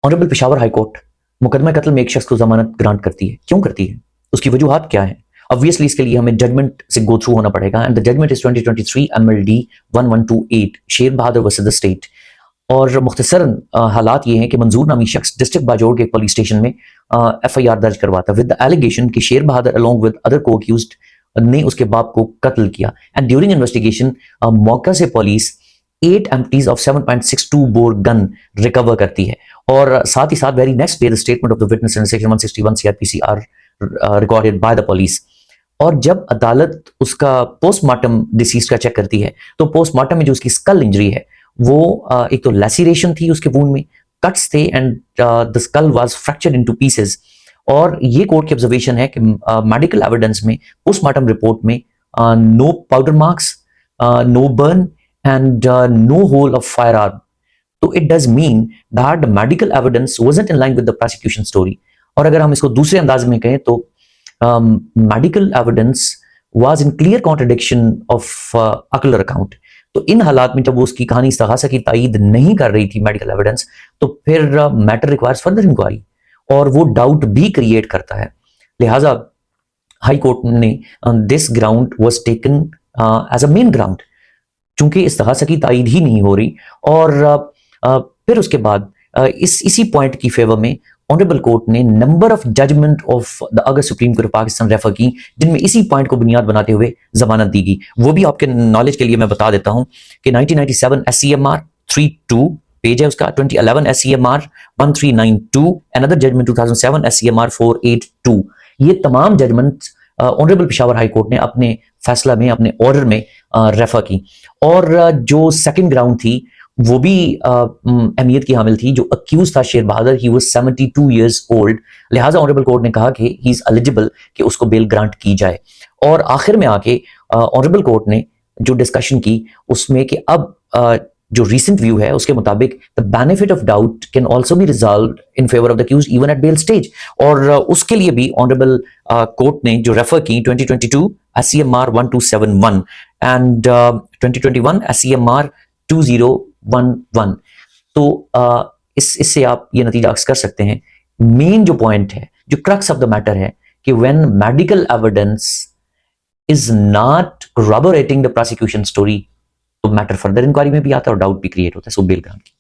Honourable Peshawar high court मुकदमा कत्ल में एक शख्स को जमानत ग्रांट करती है. क्यों करती है, उसकी वजूहात क्या है? ऑब्वियसली इसके लिए हमें जजमेंट से गो थ्रू होना पड़ेगा. And the judgment is 2023 MLD 1128 Sher Bahadur versus the state. और मुख्तसरन हालात ये हैं कि मंजूर नामी शख्स डिस्ट्रिक्ट बाजोड़ के पुलिस स्टेशन में FIR दर्ज करवाता विद द एलिगेशन कि Sher Bahadur along with other को अक्यूज्ड ने उसके बाप को कत्ल किया. एंड ड्यूरिंग इन्वेस्टिगेशन मौका से police 8 empties of 7.62 bore gun recover करती है. और साथ ही साथ very next day the statement of the witness in section 161 CRPC are recorded by the police. और जब अदालत उसका पोस्टमार्टम डिसीज का चेक करती है तो पोस्टमार्टम में जो उसकी स्कल इंजरी है वो एक तो लैसिरेशन थी उसके वूंड में, कट्स थे and the skull was fractured into pieces. और ये कोर्ट की ऑब्जर्वेशन है कि मेडिकल एविडेंस में पोस्टमार्टम रिपोर्ट में no powder marks, no burn and no hole of fire arm. तो it does mean that the medical evidence wasn't in line with the prosecution story. और अगर हम इसको दूसरे अंदाज में कहें तो medical evidence was in clear contradiction of ocular account. तो इन हालात में जब वो उसकी कहानी इस्तिगासा की तायीद नहीं कर रही थी मेडिकल एविडेंस, तो फिर मैटर रिक्वायर्स फर्दर इंक्वायरी और वो डाउट भी क्रिएट करता है. लिहाजा हाई कोर्ट ने this ground was taken as a main ground चूंकि इस्तिगासा की तायीद ही नहीं हो रही. और फिर उसके बाद इसी पॉइंट की फेवर में ऑनरेबल कोर्ट ने number of judgment of the august supreme court of Pakistan refer की जिनमें इसी पॉइंट को बुनियाद बनाते हुए जमानत दी गई. वो भी आपके नॉलेज के लिए मैं बता देता हूं कि 1997 SCMR 32 पेज है उसका, 2011 SCMR 1392, अनदर जजमेंट 2007 SCMR 482. ये तमाम judgment honourable Peshawar high court ने अपने फैसला में, अपने ऑर्डर में रेफर की. और जो सेकंड ग्राउंड थी वो भी अहमियत की हामिल थी. जो अक्यूज था Sher Bahadur, he was 72 years old. लिहाजा ऑनरेबल कोर्ट ने कहा कि ही इज एलिजिबल कि उसको बेल ग्रांट की जाए. और आखिर में आके ऑनरेबल कोर्ट ने जो डिस्कशन की उसमें कि अब जो रीसेंट व्यू है उसके मुताबिक the benefit of doubt can also be resolved in favour of the accused even at bail stage. और उसके लिए भी ऑनरेबल कोर्ट ने जो रेफर की 2022 SCMR 1271 एंड 2021 SCMR 2011. तो इससे आप ये नतीजा अक्स कर सकते हैं. मेन जो पॉइंट है, जो क्रक्स ऑफ द मैटर है कि when medical evidence is not corroborating the prosecution story तो मैटर फर्दर इंक्वायरी में भी आता है और डाउट भी क्रिएट होता है. सो बेल ग्रांट की